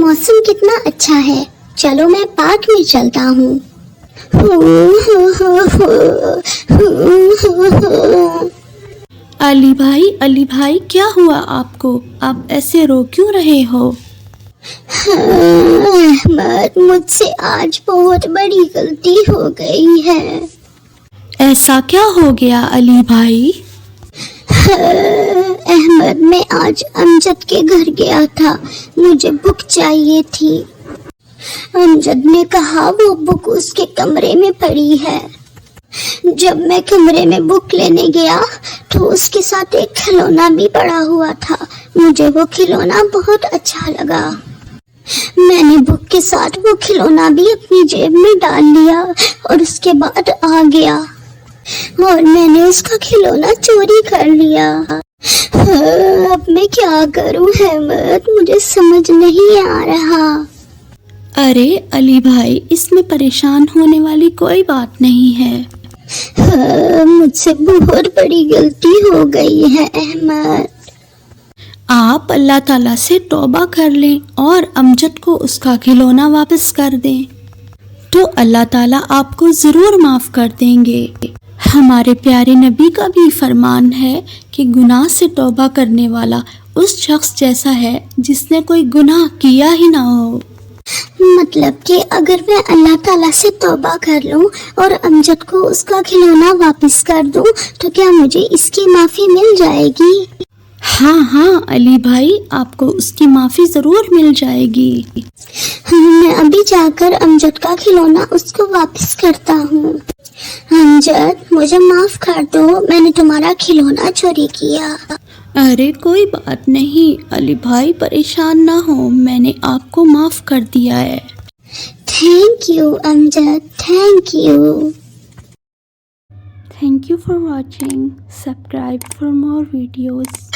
موسم کتنا اچھا ہے، چلو میں پارک میں چلتا ہوں۔ علی بھائی کیا ہوا آپ کو؟ آپ ایسے رو کیوں رہے ہو؟ احمد، مجھ سے آج بہت بڑی غلطی ہو گئی ہے۔ ایسا کیا ہو گیا علی بھائی؟ احمد، میں آج امجد کے گھر گیا تھا، مجھے بک چاہیے تھی۔ امجد نے کہا وہ بک اس کے کمرے میں پڑی ہے۔ جب میں کمرے میں بک لینے گیا تو اس کے ساتھ ایک کھلونا بھی پڑا ہوا تھا، مجھے وہ کھلونا بہت اچھا لگا۔ میں نے بک کے ساتھ وہ کھلونا بھی اپنی جیب میں ڈال لیا اور اس کے بعد آ گیا اور میں نے اس کا کھلونا چوری کر لیا۔ اب میں کیا کروں احمد، مجھے سمجھ نہیں آ رہا۔ ارے علی بھائی، اس میں پریشان ہونے والی کوئی بات نہیں ہے۔ مجھ سے بہت بڑی غلطی ہو گئی ہے احمد۔ آپ اللہ تعالیٰ سے توبہ کر لیں اور امجد کو اس کا کھلونا واپس کر دیں تو اللہ تعالیٰ آپ کو ضرور معاف کر دیں گے۔ ہمارے پیارے نبی کا بھی فرمان ہے کہ گناہ سے توبہ کرنے والا اس شخص جیسا ہے جس نے کوئی گناہ کیا ہی نہ ہو۔ مطلب کہ اگر میں اللہ تعالیٰ سے توبہ کر لوں اور امجد کو اس کا کھلونا واپس کر دوں تو کیا مجھے اس کی معافی مل جائے گی؟ ہاں علی بھائی، آپ کو اس کی معافی ضرور مل جائے گی۔ میں ابھی جا کر امجد کا کھلونا اس کو واپس کرتا ہوں۔ امجد، مجھے معاف کر دو، میں نے تمہارا کھلونا چوری کیا۔ ارے کوئی بات نہیں علی بھائی، پریشان نہ ہو، میں نے آپ کو معاف کر دیا ہے۔ Thank you Amjad, thank you. Thank you for watching. Subscribe for more videos.